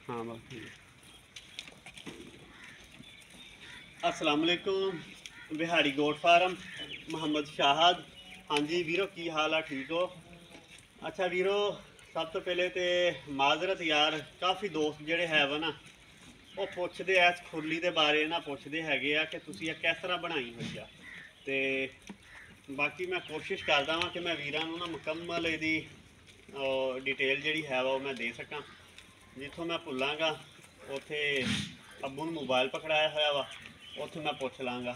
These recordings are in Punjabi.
हाँ बस अस्सलामुअलैकुम बिहारी गोट फार्म मोहम्मद शाहद। हाँ जी वीरो की हाल है, ठीक हो? अच्छा वीरो, सब तो पहले तो माजरत यार, काफ़ी दोस्त जोड़े है वा ना वो पुछते इस खुरली के बारे ना पुछते है कि तुसी किस तरह बनाई हुई आ। तो बाकी मैं कोशिश करता वा कि मैं वीरां नूं ना मुकम्मल यदी डिटेल जी है वो मैं दे सकां। जिथों मैं भुलांगा उथे अब्बू ने मोबाइल पकड़ाया होया वा, उथों मैं पुछ लाँगा।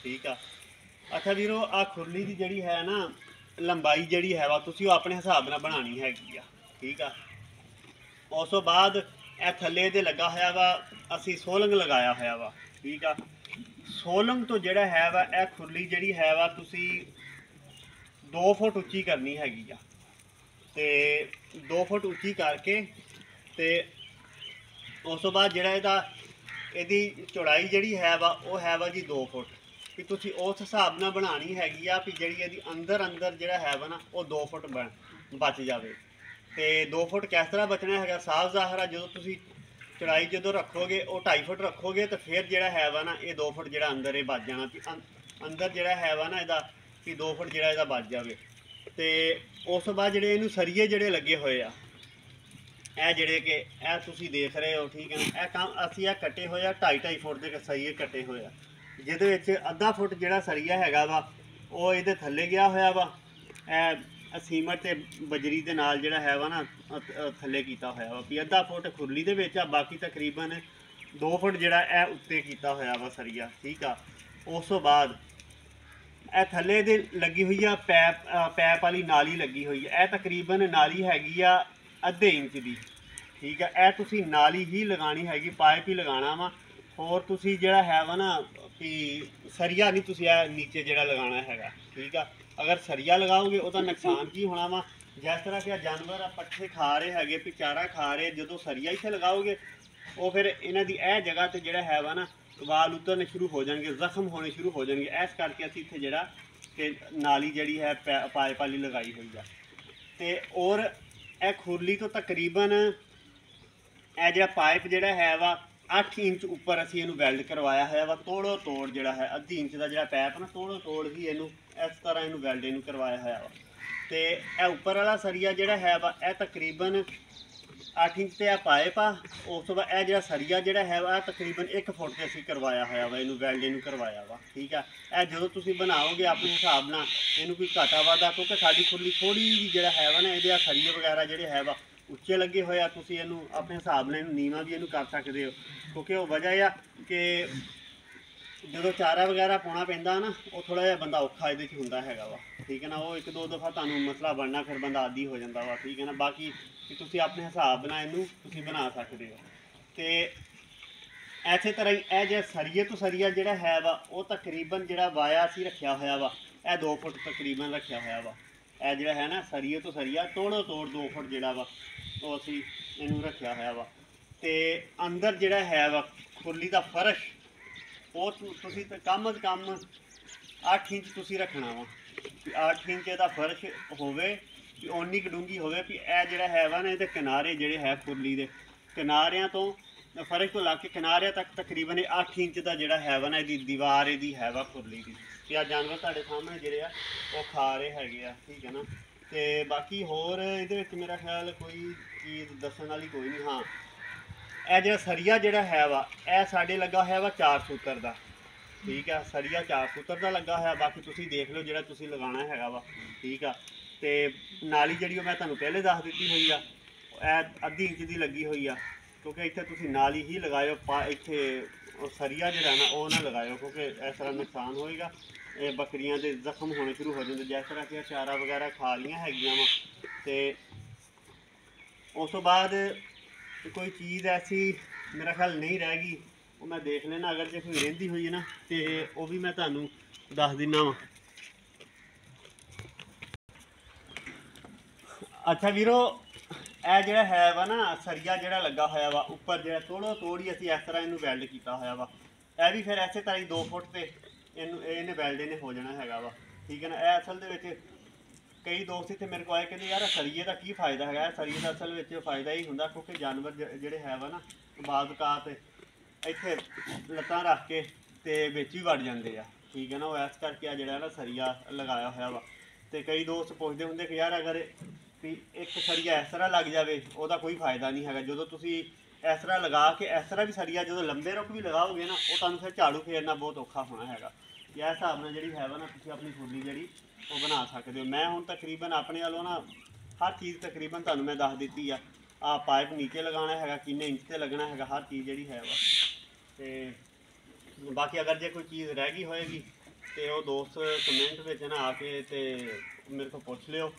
ठीक आ। अच्छा वीरो, आ खुरली की जी है ना लंबाई जी है वा तुसी अपने हिसाब नाल बनानी हैगी आ। ठीक आ। उस तो बाद ए थले दे लगा होया वा, असी सोलंग लगाया होया वा। ठीक आ। सोलंग तो जड़ा है वा ए खुरली जी है वा तुसी 2 फुट उच्ची करनी हैगी आ। ते 2 फुट उच्ची करके ते उस तो बाद जड़ा ਇਹਦੀ ਚੌੜਾਈ ਜਿਹੜੀ ਹੈ ਵਾ ਉਹ ਹੈ ਵਾ ਜੀ 2 ਫੁੱਟ। ਵੀ ਤੁਸੀਂ ਉਸ ਹਿਸਾਬ ਨਾਲ ਬਣਾਉਣੀ ਹੈਗੀ ਆ ਵੀ ਜਿਹੜੀ ਇਹਦੀ ਅੰਦਰ ਅੰਦਰ ਜਿਹੜਾ ਹੈ ਵਾ ਨਾ ਉਹ 2 ਫੁੱਟ ਬਚ ਜਾਵੇ। ਤੇ 2 ਫੁੱਟ ਕਿਸ ਤਰ੍ਹਾਂ ਬਚਣਾ ਹੈਗਾ, ਸਾਫ਼ ਜ਼ਾਹਰ ਆ ਜਦੋਂ ਤੁਸੀਂ ਚੌੜਾਈ ਜਦੋਂ ਰੱਖੋਗੇ ਉਹ 2.5 ਫੁੱਟ ਰੱਖੋਗੇ ਤਾਂ ਫਿਰ ਜਿਹੜਾ ਹੈ ਵਾ ਨਾ ਇਹ 2 ਫੁੱਟ ਜਿਹੜਾ ਅੰਦਰ ਇਹ ਬਚ ਜਾਣਾ ਵੀ ਅੰਦਰ ਜਿਹੜਾ ਹੈ ਵਾ ਨਾ ਇਹਦਾ ਵੀ 2 ਫੁੱਟ ਜਿਹੜਾ ਇਹਦਾ ਬਚ ਜਾਵੇ। ਤੇ ਉਸ ਤੋਂ ਬਾਅਦ ਜਿਹੜੇ ਇਹਨੂੰ ਸਰੀਏ ਜਿਹੜੇ ਲੱਗੇ ਹੋਏ ਆ ਇਹ ਜਿਹੜੇ ਕਿ ਇਹ ਤੁਸੀਂ ਦੇਖ ਰਹੇ ਹੋ। ਠੀਕ ਹੈ ਨਾ, ਇਹ ਕੰਮ ਅਸੀਂ ਇਹ ਕੱਟੇ ਹੋਏ ਆ 2.5 ਫੁੱਟ ਦੇ ਸਰੀਏ ਕੱਟੇ ਹੋਏ ਆ, ਜਿਹਦੇ ਵਿੱਚ ਅੱਧਾ ਫੁੱਟ ਜਿਹੜਾ ਸਰੀਆ ਹੈਗਾ ਵਾ ਉਹ ਇਹਦੇ ਥੱਲੇ ਗਿਆ ਹੋਇਆ ਵਾ। ਇਹ ਸੀਮਟ ਤੇ ਬਜਰੀ ਦੇ ਨਾਲ ਜਿਹੜਾ ਹੈ ਵਾ ਨਾ ਥੱਲੇ ਕੀਤਾ ਹੋਇਆ ਵਾ ਵੀ ਅੱਧਾ ਫੁੱਟ ਖੁਰਲੀ ਦੇ ਵਿੱਚ ਆ, ਬਾਕੀ ਤਕਰੀਬਨ 2 ਫੁੱਟ ਜਿਹੜਾ ਇਹ ਉੱਤੇ ਕੀਤਾ ਹੋਇਆ ਵਾ ਸਰੀਆ। ਠੀਕ ਆ। ਉਸ ਤੋਂ ਬਾਅਦ ਇਹ ਥੱਲੇ ਦੇ ਲੱਗੀ ਹੋਈ ਆ ਪੈਪ ਵਾਲੀ ਨਾਲੀ ਲੱਗੀ ਹੋਈ ਆ। ਇਹ ਤਕਰੀਬਨ ਨਾਲੀ ਹੈਗੀ ਆ ਅੱਧੇ ਇੰਚ ਦੀ। ਠੀਕ ਹੈ, ਇਹ ਤੁਸੀਂ ਨਾਲੀ ਹੀ ਲਗਾਣੀ ਹੈਗੀ, ਪਾਈਪ ਹੀ ਲਗਾਉਣਾ ਵਾ। ਹੋਰ ਤੁਸੀਂ ਜਿਹੜਾ ਹੈ ਵਾ ਨਾ ਕਿ ਸਰੀਆ ਨਹੀਂ ਤੁਸੀਂ ਇਹ ਨੀਚੇ ਜਿਹੜਾ ਲਗਾਉਣਾ ਹੈਗਾ। ਠੀਕ ਆ। ਅਗਰ ਸਰੀਆ ਲਗਾਓਗੇ ਉਹਦਾ ਨੁਕਸਾਨ ਕੀ ਹੋਣਾ ਵਾ, ਜਿਸ ਤਰ੍ਹਾਂ ਕਿ ਜਾਨਵਰ ਆ ਪੱਠੇ ਖਾ ਰਹੇ ਹੈਗੇ ਵੀ ਚਾਰਾ ਖਾ ਰਹੇ, ਜਦੋਂ ਸਰੀਆ ਇੱਥੇ ਲਗਾਓਗੇ ਉਹ ਫਿਰ ਇਹਨਾਂ ਦੀ ਇਹ ਜਗ੍ਹਾ ਤੇ ਜਿਹੜਾ ਹੈ ਵਾ ਨਾ ਵਾਲ ਉਤਰਨੇ ਸ਼ੁਰੂ ਹੋ ਜਾਣਗੇ, ਜ਼ਖਮ ਹੋਣੇ ਸ਼ੁਰੂ ਹੋ ਜਾਣਗੇ। ਇਸ ਕਰਕੇ ਅਸੀਂ ਇੱਥੇ ਜਿਹੜਾ ਕਿ ਨਾਲੀ ਜਿਹੜੀ ਹੈ ਪਾਈਪ ਵਾਲੀ ਲਗਾਈ ਹੋਈ ਆ। ਤੇ ਔਰ ਇਹ ਖੁਰਲੀ ਤੋਂ ਤਕਰੀਬਨ ਇਹ ਜਿਹੜਾ ਪਾਈਪ ਜਿਹੜਾ ਹੈ ਵਾ 8 ਇੰਚ ਉੱਪਰ ਅਸੀਂ ਇਹਨੂੰ ਵੈਲਡ ਕਰਵਾਇਆ ਹੋਇਆ ਵਾ। ਤੋੜੋ ਤੋੜ ਜਿਹੜਾ ਹੈ ਅੱਧੀ ਇੰਚ ਦਾ ਜਿਹੜਾ ਪੈਪ ਨਾ ਤੋੜੋ ਤੋੜ ਹੀ ਇਹਨੂੰ ਇਸ ਤਰ੍ਹਾਂ ਇਹਨੂੰ ਵੈਲਡ ਇਹਨੂੰ ਕਰਵਾਇਆ ਹੋਇਆ ਵਾ। ਤੇ ਇਹ ਉੱਪਰ ਵਾਲਾ ਸਰੀਆ ਜਿਹੜਾ ਹੈ ਵਾ ਇਹ ਤਕਰੀਬਨ 8 ਇੰਚ ਤੇ ਇਹ ਪਾਈਪ ਆ। ਉਸ ਤੋਂ ਬਾਅਦ ਇਹ ਜਿਹੜਾ ਸਰੀਆ ਜਿਹੜਾ ਹੈ ਵਾ ਤਕਰੀਬਨ 1 ਫੁੱਟ ਤੇ ਅਸੀਂ ਕਰਵਾਇਆ ਹੋਇਆ ਵਾ, ਇਹਨੂੰ ਵੈਲਡ ਇਹਨੂੰ ਕਰਵਾਇਆ ਵਾ। ਠੀਕ ਆ। ਇਹ ਜਦੋਂ ਤੁਸੀਂ ਬਣਾਓਗੇ ਆਪਣੇ ਹਿਸਾਬ ਨਾਲ ਇਹਨੂੰ ਕੋਈ ਘਾਟਾ ਵਾਧਾ, ਕਿਉਂਕਿ ਸਾਡੀ ਖੁਰਲੀ ਥੋੜੀ ਜਿਹੀ ਜਿਹੜਾ ਹੈ ਵਾ ਨਾ ਇਹਦੇ ਆ ਸਰੀਏ ਵਗੈਰਾ ਜਿਹੜੇ ਹੈ ਵਾ ਉੱਚੇ ਲੱਗੇ ਹੋਏ ਆ, ਤੁਸੀਂ ਇਹਨੂੰ ਆਪਣੇ ਹਿਸਾਬ ਨਾਲ ਇਹਨੂੰ ਨੀਵਾਂ ਵੀ ਇਹਨੂੰ ਕਰ ਸਕਦੇ ਹੋ। ਕਿਉਂਕਿ ਉਹ ਵਜ੍ਹਾ ਆ ਕਿ ਜਦੋਂ ਚਾਰਾ ਵਗੈਰਾ ਪਾਉਣਾ ਪੈਂਦਾ ਨਾ ਉਹ ਥੋੜਾ ਜਿਹਾ ਬੰਦਾ ਔਖਾ ਇਹਦੇ 'ਚ ਹੁੰਦਾ ਹੈਗਾ ਵਾ। ਠੀਕ ਹੈ ਨਾ, ਉਹ 1-2 ਦਫਾ ਤੁਹਾਨੂੰ ਮਸਲਾ ਬਣਨਾ, ਫਿਰ ਬੰਦਾ ਆਦੀ ਹੋ ਜਾਂਦਾ ਵਾ। ਠੀਕ ਹੈ ਨਾ, ਬਾਕੀ ਤੁਸੀਂ ਆਪਣੇ ਹਿਸਾਬ ਨਾਲ ਇਹਨੂੰ ਤੁਸੀਂ ਬਣਾ ਸਕਦੇ ਹੋ। ਤੇ ਇਸੇ ਤਰ੍ਹਾਂ ਹੀ ਇਹ ਜਿਹੜਾ ਸਰੀਏ ਤੋਂ ਸਰੀਆ ਜਿਹੜਾ ਹੈ ਵਾ ਉਹ ਤਕਰੀਬਨ ਜਿਹੜਾ ਵਾਇਆ ਅਸੀਂ ਰੱਖਿਆ ਹੋਇਆ ਵਾ ਇਹ 2 ਫੁੱਟ ਤਕਰੀਬਨ ਰੱਖਿਆ ਹੋਇਆ ਵਾ। ਇਹ ਜਿਹੜਾ ਹੈ ਨਾ ਸਰੀਏ ਤੋਂ ਸਰੀਆ ਤੋੜੋ ਤੋੜ 2 ਫੁੱਟ ਜਿਹੜਾ ਵਾ ਉਹ ਅਸੀਂ ਇਹਨੂੰ ਰੱਖਿਆ ਹੋਇਆ ਵਾ। ਤੇ ਅੰਦਰ ਜਿਹੜਾ ਹੈ ਵਾ ਖੁਰਲੀ ਦਾ ਫਰਸ਼ ਉਹ ਤੁਸੀਂ ਕਮ ਅਜ਼ ਕਮ 8 ਇੰਚ ਤੁਸੀਂ ਰੱਖਣਾ ਵਾ। 8 ਇੰਚ ਇਹਦਾ ਫਰਸ਼ ਹੋਵੇ ਵੀ ਓਨੀ ਕੁ ਡੂੰਘੀ ਹੋਵੇ ਵੀ ਇਹ ਜਿਹੜਾ ਹੈ ਵਾ ਨਾ ਇਹਦੇ ਕਿਨਾਰੇ ਜਿਹੜੇ ਹੈ ਖੁਰਲੀ ਦੇ ਕਿਨਾਰਿਆਂ ਤੋਂ ਫਰਸ਼ ਤੋਂ ਲਾ ਕੇ ਕਿਨਾਰਿਆਂ ਤੱਕ ਤਕਰੀਬਨ 8 ਇੰਚ ਦਾ ਜਿਹੜਾ ਹੈ ਵਾ ਨਾ ਇਹਦੀ ਦੀਵਾਰ ਇਹਦੀ ਹੈ ਵਾ ਖੁਰਲੀ ਦੀ। ਤੇ ਆ ਜਾਨਵਰ ਤੁਹਾਡੇ ਸਾਹਮਣੇ ਜਿਹੜੇ ਆ ਉਹ ਖਾ ਰਹੇ ਹੈਗੇ ਆ। ਠੀਕ ਹੈ ਨਾ। ਤੇ ਬਾਕੀ ਹੋਰ ਇਹਦੇ ਵਿੱਚ ਮੇਰਾ ਖਿਆਲ ਕੋਈ ਚੀਜ਼ ਦੱਸਣ ਵਾਲੀ ਕੋਈ ਨਹੀਂ। ਹਾਂ, ਇਹ ਜਿਹੜਾ ਸਰੀਆ ਜਿਹੜਾ ਹੈ ਵਾ ਇਹ ਸਾਡੇ ਲੱਗਾ ਹੋਇਆ ਵਾ 4 ਸੂਤਰ ਦਾ। ਠੀਕ ਆ, ਸਰੀਆ 4 ਸੂਤਰ ਦਾ ਲੱਗਾ ਹੋਇਆ, ਬਾਕੀ ਤੁਸੀਂ ਦੇਖ ਲਓ ਜਿਹੜਾ ਤੁਸੀਂ ਲਗਾਉਣਾ ਹੈਗਾ ਵਾ। ਠੀਕ ਆ। ਤੇ ਨਾਲੀ ਜਿਹੜੀ ਉਹ ਮੈਂ ਤੁਹਾਨੂੰ ਪਹਿਲੇ ਦੱਸ ਦਿੱਤੀ ਹੋਈ ਆ, ਇਹ ਅੱਧੀ ਇੰਚ ਦੀ ਲੱਗੀ ਹੋਈ ਆ। ਕਿਉਂਕਿ ਇੱਥੇ ਤੁਸੀਂ ਨਾਲੀ ਹੀ ਲਗਾਇਓ, ਇੱਥੇ ਉਹ ਸਰੀਆ ਜਿਹੜਾ ਨਾ ਉਹ ਨਾ ਲਗਾਇਓ, ਕਿਉਂਕਿ ਇਸ ਤਰ੍ਹਾਂ ਨੁਕਸਾਨ ਹੋਏਗਾ, ਇਹ ਬੱਕਰੀਆਂ ਦੇ ਜ਼ਖਮ ਹੋਣੇ ਸ਼ੁਰੂ ਹੋ ਜਾਂਦੇ, ਜਿਸ ਤਰ੍ਹਾਂ ਕਿ ਚਾਰਾ ਵਗੈਰਾ ਖਾ ਲੀਆਂ ਹੈਗੀਆਂ ਵਾ। ਤੇ ਉਸ ਤੋਂ ਬਾਅਦ ਕੋਈ ਚੀਜ਼ ਐਸੀ ਮੇਰਾ ਖਿਆਲ ਨਹੀਂ ਰਹਿ ਗਈ, ਉਹ ਮੈਂ ਦੇਖ ਲੈਣਾ, ਅਗਰ ਜੇ ਕੋਈ ਰਹਿੰਦੀ ਹੋਈ ਹੈ ਨਾ ਤੇ ਉਹ ਵੀ ਮੈਂ ਤੁਹਾਨੂੰ ਦੱਸ ਦਿੰਦਾ ਵਾ। ਅੱਛਾ ਵੀਰੋ, ਇਹ ਜਿਹੜਾ ਹੈ ਵਾ ਨਾ ਸਰੀਆ ਜਿਹੜਾ ਲੱਗਾ ਹੋਇਆ ਵਾ ਉੱਪਰ ਜਿਹੜਾ ਤੋੜੋ ਤੋੜੀ ਅਸੀਂ ਇਸ ਤਰ੍ਹਾਂ ਇਹਨੂੰ ਵੈਲਡ ਕੀਤਾ ਹੋਇਆ ਵਾ। ਇਹ ਵੀ ਫਿਰ ਇਸੇ ਤਰ੍ਹਾਂ ਹੀ 2 ਫੁੱਟ ਤੇ ਇਹਨੇ ਵੈਲਡ ਇਹਨੇ ਹੋ ਜਾਣਾ ਹੈਗਾ ਵਾ। ਠੀਕ ਹੈ ਨਾ। ਇਹ ਅਸਲ ਦੇ ਵਿੱਚ ਕਈ ਦੋਸਤ ਇੱਥੇ ਮੇਰੇ ਕੋਲ ਆਏ ਕਹਿੰਦੇ ਯਾਰ ਸਰੀਏ ਦਾ ਕੀ ਫਾਇਦਾ ਹੈਗਾ। ਸਰੀਏ ਦਾ ਅਸਲ ਵਿੱਚ ਫਾਇਦਾ ਹੀ ਹੁੰਦਾ ਕਿਉਂਕਿ ਜਾਨਵਰ ਜਿਹੜੇ ਹੈ ਵਾ ਨਾ ਬਾਜ਼ ਔਕਾਤ ਇੱਥੇ ਲੱਤਾਂ ਰੱਖ ਕੇ ਤੇ ਵਿੱਚ ਵੀ ਵੜ ਜਾਂਦੇ ਆ, ਠੀਕ ਹੈ ਨਾ। ਉਹ ਇਸ ਕਰਕੇ ਆ ਜਿਹੜਾ ਨਾ ਸਰੀਆ ਲਗਾਇਆ ਹੋਇਆ ਵਾ। ਤੇ ਕਈ ਦੋਸਤ ਪੁੱਛਦੇ ਹੁੰਦੇ ਕਿ ਯਾਰ ਅਗਰ ਵੀ ਇੱਕ ਸਰੀਆ ਇਸ ਤਰ੍ਹਾਂ ਲੱਗ ਜਾਵੇ ਉਹਦਾ ਕੋਈ ਫਾਇਦਾ ਨਹੀਂ ਹੈਗਾ। ਜਦੋਂ ਤੁਸੀਂ ਇਸ ਤਰ੍ਹਾਂ ਲਗਾ ਕੇ ਇਸ ਤਰ੍ਹਾਂ ਵੀ ਸਰੀਆ ਜਦੋਂ ਲੰਬੇ ਰੁੱਖ ਵੀ ਲਗਾਓਗੇ ਨਾ ਉਹ ਤੁਹਾਨੂੰ ਫਿਰ ਝਾੜੂ ਫੇਰਨਾ ਬਹੁਤ ਔਖਾ ਹੋਣਾ ਹੈਗਾ। ਇਸ ਹਿਸਾਬ ਨਾਲ ਜਿਹੜੀ ਹੈ ਵਾ ਨਾ ਤੁਸੀਂ ਆਪਣੀ ਖੁਰਲੀ ਜਿਹੜੀ ਉਹ ਬਣਾ ਸਕਦੇ ਹੋ। ਮੈਂ ਹੁਣ ਤਕਰੀਬਨ ਆਪਣੇ ਵੱਲੋਂ ਨਾ ਹਰ ਚੀਜ਼ ਤਕਰੀਬਨ ਤੁਹਾਨੂੰ ਮੈਂ ਦੱਸ ਦਿੱਤੀ ਆ। ਆਹ ਪਾਈਪ ਨੀਚੇ ਲਗਾਉਣਾ ਹੈਗਾ, ਕਿੰਨੇ ਇੰਚ ਤੇ ਲੱਗਣਾ ਹੈਗਾ, ਹਰ ਚੀਜ਼ ਜਿਹੜੀ ਹੈ ਵਾ। ਤੇ ਬਾਕੀ ਅਗਰ ਜੇ ਕੋਈ ਚੀਜ਼ ਰਹਿ ਗਈ ਹੋਏਗੀ ਤੇ ਉਹ ਦੋਸਤ ਕਮੈਂਟ ਵਿੱਚ ਨਾ ਆ ਕੇ ਤੇ ਮੇਰੇ ਕੋਲ ਪੁੱਛ ਲਿਓ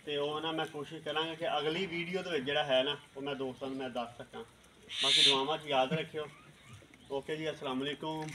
ਤੇ ਉਹ ਨਾ ਮੈਂ ਕੋਸ਼ਿਸ਼ ਕਰਾਂਗਾ ਕਿ ਅਗਲੀ ਵੀਡੀਓ ਦੇ ਵਿੱਚ ਜਿਹੜਾ ਹੈ ਨਾ ਉਹ ਮੈਂ ਦੋਸਤਾਂ ਨੂੰ ਮੈਂ ਦੱਸ ਸਕਾਂ। ਬਾਕੀ ਦੁਆਵਾਂ 'ਚ ਯਾਦ ਰੱਖਿਓ। ਓਕੇ ਜੀ, ਅਸਲਾਮ ਵਾਲੇਕੁਮ।